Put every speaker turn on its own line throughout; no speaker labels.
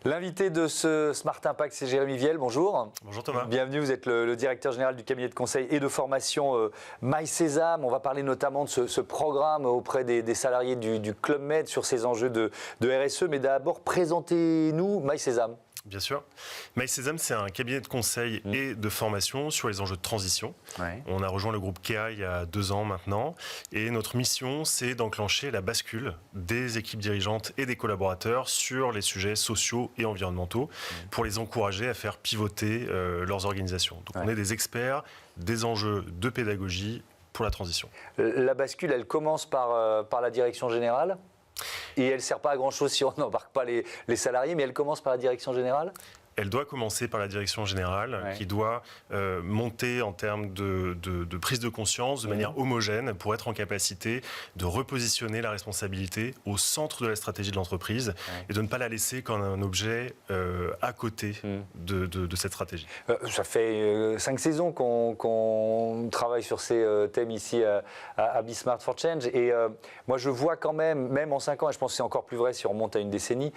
L'invité de ce Smart Impact, c'est Jérémy Viel. Bonjour.
Bonjour Thomas.
Bienvenue, vous êtes le directeur général du cabinet de conseil et de formation MySésame. On va parler notamment de ce programme auprès des salariés du Club Med sur ces enjeux de RSE. Mais d'abord, présentez-nous MySésame.
Bien sûr. MySésame, c'est un cabinet de conseil et de formation sur les enjeux de transition. Ouais. On a rejoint le groupe KEA il y a 2 ans maintenant. Et notre mission, c'est d'enclencher la bascule des équipes dirigeantes et des collaborateurs sur les sujets sociaux et environnementaux pour les encourager à faire pivoter leurs organisations. Donc on est des experts des enjeux de pédagogie pour la transition.
La bascule, elle commence par la direction générale ? Et elle ne sert pas à grand-chose si on n'embarque pas les salariés, mais elle commence par la direction générale ?
Elle doit commencer par la direction générale, qui doit monter en termes de prise de conscience de manière homogène pour être en capacité de repositionner la responsabilité au centre de la stratégie de l'entreprise et de ne pas la laisser comme un objet à côté de cette stratégie.
Ça fait 5 saisons qu'on travaille sur ces thèmes ici à Be Smart for Change. Et moi, je vois quand même en 5 ans, et je pense que c'est encore plus vrai si on remonte à une décennie,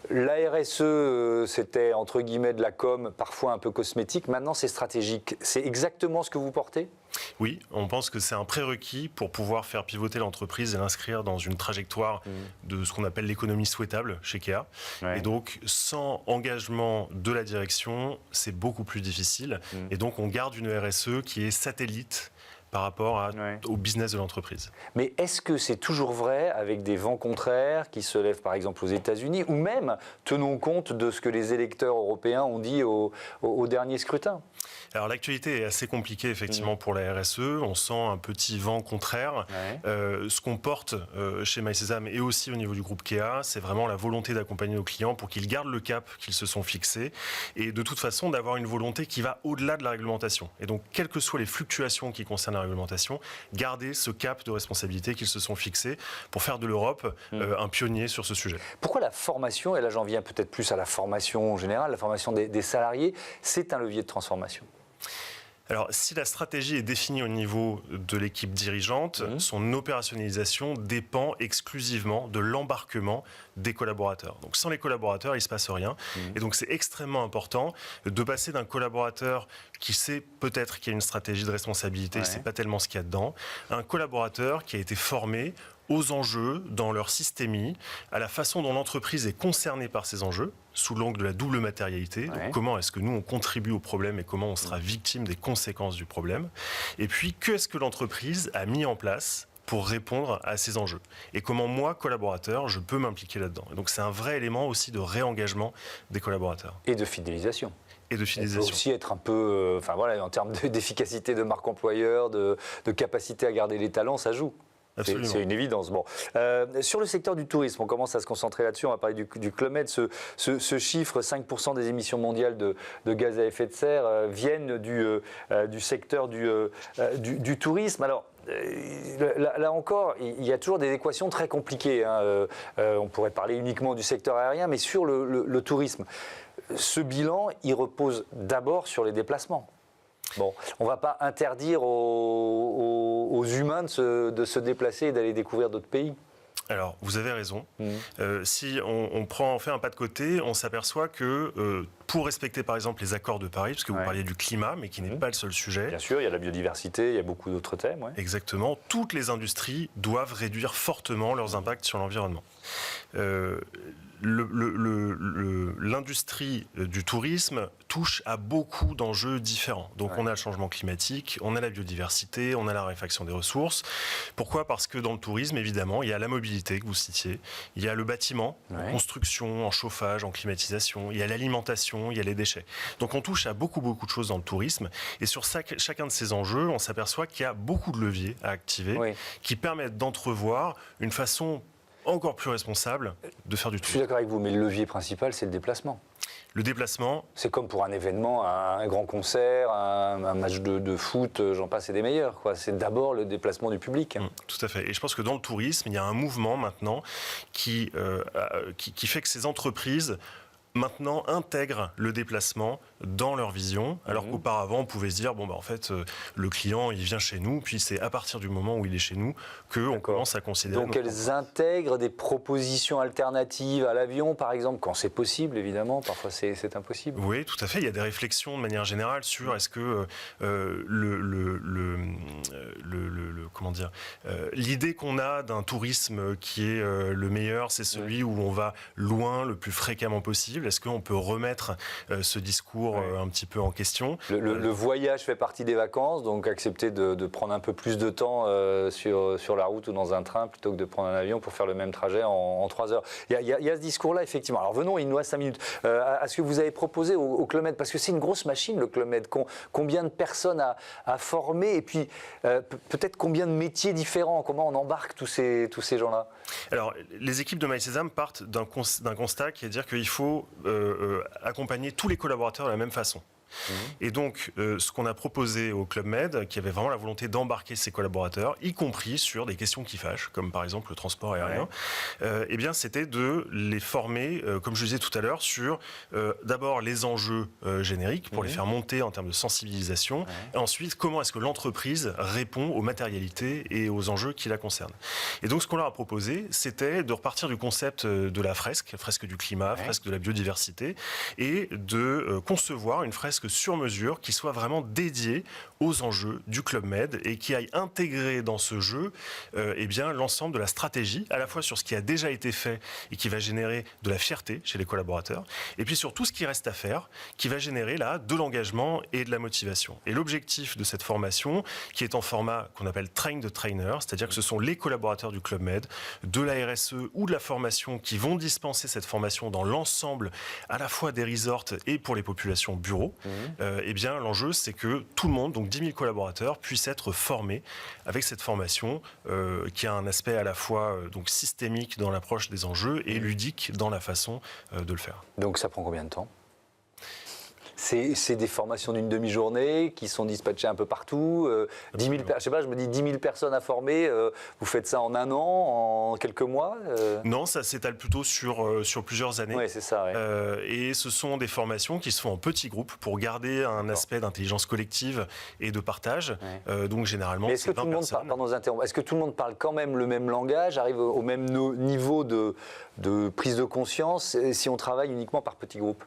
la RSE, c'était entre guillemets de la com, parfois un peu cosmétique. Maintenant, c'est stratégique. C'est exactement ce que vous portez ?
Oui, on pense que c'est un prérequis pour pouvoir faire pivoter l'entreprise et l'inscrire dans une trajectoire de ce qu'on appelle l'économie souhaitable chez KEA. Et donc, sans engagement de la direction, c'est beaucoup plus difficile. Et donc, on garde une RSE qui est satellite par rapport au business de l'entreprise.
Mais est-ce que c'est toujours vrai avec des vents contraires qui se lèvent par exemple aux États-Unis, ou même tenons compte de ce que les électeurs européens ont dit au dernier scrutin ?
Alors l'actualité est assez compliquée effectivement pour la RSE, on sent un petit vent contraire. Ce qu'on porte chez MySésame et aussi au niveau du groupe KEA, c'est vraiment la volonté d'accompagner nos clients pour qu'ils gardent le cap qu'ils se sont fixés et de toute façon d'avoir une volonté qui va au-delà de la réglementation. Et donc quelles que soient les fluctuations qui concernent la réglementation, garder ce cap de responsabilité qu'ils se sont fixés pour faire de l'Europe un pionnier sur ce sujet.
Pourquoi la formation, et là j'en viens peut-être plus à la formation générale, la formation des salariés, c'est un levier de transformation ?
Alors, si la stratégie est définie au niveau de l'équipe dirigeante, son opérationnalisation dépend exclusivement de l'embarquement des collaborateurs. Donc, sans les collaborateurs, il ne se passe rien. Et donc, c'est extrêmement important de passer d'un collaborateur qui sait peut-être qu'il y a une stratégie de responsabilité, c'est pas tellement ce qu'il y a dedans, à un collaborateur qui a été formé aux enjeux dans leur systémie, à la façon dont l'entreprise est concernée par ces enjeux, sous l'angle de la double matérialité. Donc, comment est-ce que nous, on contribue au problème et comment on sera victime des conséquences du problème. Et puis, qu'est-ce que l'entreprise a mis en place pour répondre à ces enjeux. Et comment moi, collaborateur, je peux m'impliquer là-dedans. Et donc, c'est un vrai élément aussi de réengagement des collaborateurs.
Et de fidélisation.
Et de fidélisation.
On peut aussi être un peu, en termes d'efficacité de marque employeur, de capacité à garder les talents, ça joue. C'est une évidence. Bon. Sur le secteur du tourisme, on commence à se concentrer là-dessus. On va parler du Club Med. Ce chiffre, 5% des émissions mondiales de gaz à effet de serre viennent du secteur du tourisme. Alors, là encore, il y a toujours des équations très compliquées. On pourrait parler uniquement du secteur aérien, mais sur le tourisme, ce bilan, il repose d'abord sur les déplacements. Bon, on ne va pas interdire aux humains de se déplacer et d'aller découvrir d'autres pays.
Alors, vous avez raison. Si on fait un pas de côté, on s'aperçoit que pour respecter par exemple les accords de Paris, parce que vous parliez du climat, mais qui n'est pas le seul sujet.
Bien sûr, il y a la biodiversité, il y a beaucoup d'autres thèmes.
Exactement. Toutes les industries doivent réduire fortement leurs impacts sur l'environnement. L'industrie du tourisme touche à beaucoup d'enjeux différents. Donc on a le changement climatique, on a la biodiversité, on a la raréfaction des ressources. Pourquoi ? Parce que dans le tourisme, évidemment, il y a la mobilité que vous citiez, il y a le bâtiment, en construction, en chauffage, en climatisation, il y a l'alimentation, il y a les déchets. Donc on touche à beaucoup de choses dans le tourisme. Et sur chacun de ces enjeux, on s'aperçoit qu'il y a beaucoup de leviers à activer qui permettent d'entrevoir une façon encore plus responsable de faire du tourisme.
Je suis d'accord avec vous, mais le levier principal, c'est le déplacement.
Le déplacement...
C'est comme pour un événement, un grand concert, un match de foot, j'en passe et des meilleurs. C'est d'abord le déplacement du public.
Tout à fait. Et je pense que dans le tourisme, il y a un mouvement maintenant qui fait que ces entreprises maintenant intègrent le déplacement dans leur vision, alors qu'auparavant, on pouvait se dire, en fait, le client, il vient chez nous, puis c'est à partir du moment où il est chez nous qu'on commence à considérer...
Donc elles intègrent des propositions alternatives à l'avion, par exemple, quand c'est possible, évidemment, parfois c'est impossible.
Oui, tout à fait. Il y a des réflexions de manière générale sur est-ce que l'idée qu'on a d'un tourisme qui est le meilleur, c'est celui où on va loin, le plus fréquemment possible. Est-ce qu'on peut remettre ce discours un petit peu en question ?
Le voyage fait partie des vacances, donc accepter de prendre un peu plus de temps sur la route ou dans un train plutôt que de prendre un avion pour faire le même trajet en 3 heures. Il y a ce discours-là, effectivement. Alors venons, il nous reste 5 minutes, à ce que vous avez proposé au Club Med, parce que c'est une grosse machine, le Club Med. Combien de personnes à former, et puis peut-être combien de métiers différents, comment on embarque tous ces gens-là?
Alors, les équipes de MySesame partent d'un constat qui est de dire qu'il faut accompagner tous les collaborateurs de la même façon. Et donc, ce qu'on a proposé au Club Med, qui avait vraiment la volonté d'embarquer ses collaborateurs, y compris sur des questions qui fâchent, comme par exemple le transport aérien, eh bien, c'était de les former, comme je disais tout à l'heure, sur d'abord les enjeux génériques, pour les faire monter en termes de sensibilisation, et ensuite, comment est-ce que l'entreprise répond aux matérialités et aux enjeux qui la concernent. Et donc, ce qu'on leur a proposé, c'était de repartir du concept de la fresque du climat, fresque de la biodiversité, et de concevoir une fresque sur mesure qui soit vraiment dédiée aux enjeux du Club Med et qui aille intégrer dans ce jeu eh bien, l'ensemble de la stratégie, à la fois sur ce qui a déjà été fait et qui va générer de la fierté chez les collaborateurs, et puis sur tout ce qui reste à faire, qui va générer là de l'engagement et de la motivation. Et l'objectif de cette formation, qui est en format qu'on appelle Train the Trainer, c'est-à-dire que ce sont les collaborateurs du Club Med, de la RSE ou de la formation qui vont dispenser cette formation dans l'ensemble à la fois des resorts et pour les populations bureaux, eh bien l'enjeu c'est que tout le monde, donc 10 000 collaborateurs, puissent être formés avec cette formation qui a un aspect à la fois donc systémique dans l'approche des enjeux et ludique dans la façon de le faire. Donc
ça prend combien de temps ? C'est des formations d'une demi-journée qui sont dispatchées un peu partout. 10 000, je sais pas, je me dis 10 000 personnes à former. Vous faites ça en un an, en quelques mois
Non, ça s'étale plutôt sur plusieurs années.
Oui, c'est ça. Ouais.
Et ce sont des formations qui se font en petits groupes pour garder un aspect d'intelligence collective et de partage. Ouais. Donc généralement,
est-ce que tout le monde parle, pardon, est-ce que tout le monde parle quand même le même langage, arrive au même niveau de prise de conscience si on travaille uniquement par petits groupes ?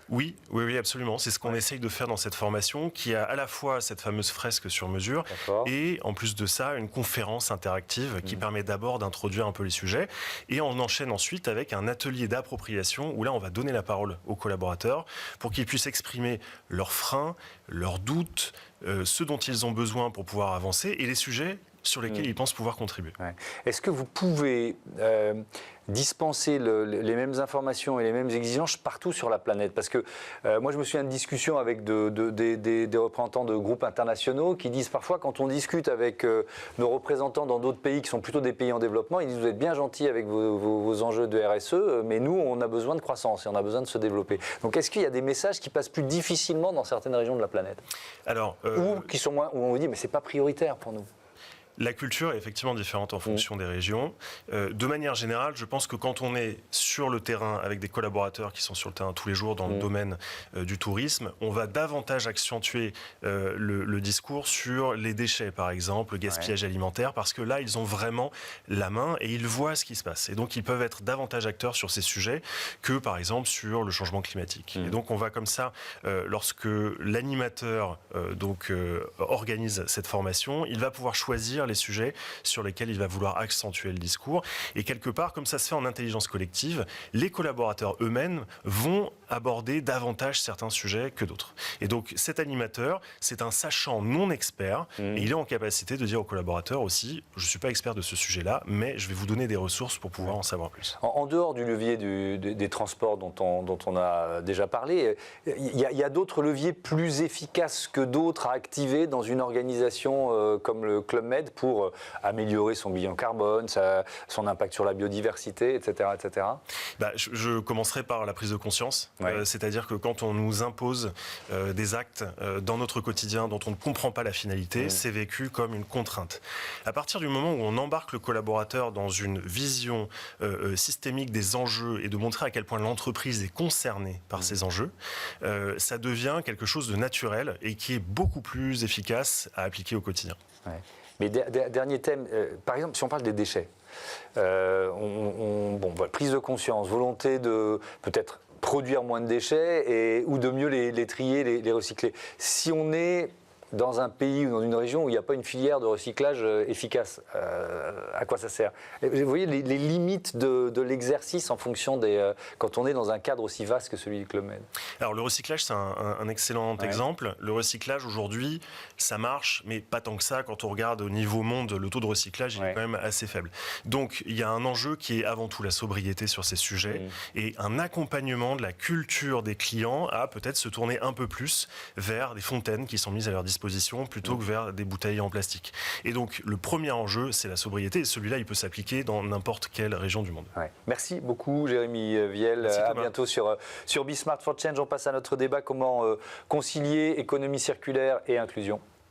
Oui, absolument. C'est ce qu'on essaye de faire dans cette formation, qui a à la fois cette fameuse fresque sur mesure et en plus de ça, une conférence interactive qui permet d'abord d'introduire un peu les sujets. Et on enchaîne ensuite avec un atelier d'appropriation où là, on va donner la parole aux collaborateurs pour qu'ils puissent exprimer leurs freins, leurs doutes, ce dont ils ont besoin pour pouvoir avancer et les sujets sur lesquels ils pensent pouvoir contribuer.
Ouais. Est-ce que vous pouvez dispenser les mêmes informations et les mêmes exigences partout sur la planète? Parce que moi, je me souviens de discussions avec des représentants de groupes internationaux qui disent parfois, quand on discute avec nos représentants dans d'autres pays qui sont plutôt des pays en développement, ils disent vous êtes bien gentils avec vos enjeux de RSE, mais nous, on a besoin de croissance et on a besoin de se développer. Donc, est-ce qu'il y a des messages qui passent plus difficilement dans certaines régions de la planète?
Alors,
ou qui sont moins, où on vous dit mais c'est pas prioritaire pour nous?
La culture est effectivement différente en fonction des régions. De manière générale, je pense que quand on est sur le terrain avec des collaborateurs qui sont sur le terrain tous les jours dans le domaine du tourisme, on va davantage accentuer le discours sur les déchets, par exemple, le gaspillage alimentaire, parce que là, ils ont vraiment la main et ils voient ce qui se passe. Et donc, ils peuvent être davantage acteurs sur ces sujets que, par exemple, sur le changement climatique. Et donc, on va comme ça, lorsque l'animateur organise cette formation, il va pouvoir choisir les sujets sur lesquels il va vouloir accentuer le discours. Et quelque part, comme ça se fait en intelligence collective, les collaborateurs eux-mêmes vont aborder davantage certains sujets que d'autres. Et donc, cet animateur, c'est un sachant non expert et il est en capacité de dire aux collaborateurs aussi, je ne suis pas expert de ce sujet-là, mais je vais vous donner des ressources pour pouvoir en savoir plus.
En dehors du levier des transports dont on a déjà parlé, il y a d'autres leviers plus efficaces que d'autres à activer dans une organisation comme le Club Med pour améliorer son bilan carbone, son impact sur la biodiversité, etc. etc.
Je commencerai par la prise de conscience. c'est-à-dire que quand on nous impose des actes dans notre quotidien dont on ne comprend pas la finalité, c'est vécu comme une contrainte. À partir du moment où on embarque le collaborateur dans une vision systémique des enjeux et de montrer à quel point l'entreprise est concernée par ces enjeux, ça devient quelque chose de naturel et qui est beaucoup plus efficace à appliquer au quotidien.
Ouais. Mais dernier thème, par exemple, si on parle des déchets, prise de conscience, volonté de peut-être produire moins de déchets ou de mieux les trier, les recycler. Si on est dans un pays ou dans une région où il n'y a pas une filière de recyclage efficace, à quoi ça sert? Vous voyez les limites de l'exercice en fonction quand on est dans un cadre aussi vaste que celui du Club Med.
Alors le recyclage, c'est un excellent exemple. Le recyclage aujourd'hui, ça marche, mais pas tant que ça. Quand on regarde au niveau monde, le taux de recyclage il est quand même assez faible. Donc il y a un enjeu qui est avant tout la sobriété sur ces sujets et un accompagnement de la culture des clients à peut-être se tourner un peu plus vers des fontaines qui sont mises à leur disposition plutôt que vers des bouteilles en plastique. Et donc, le premier enjeu, c'est la sobriété. Et celui-là, il peut s'appliquer dans n'importe quelle région du monde. Ouais.
Merci beaucoup, Jérémy Viel. Merci, à bientôt sur Be Smart for Change. On passe à notre débat. Comment concilier économie circulaire et inclusion?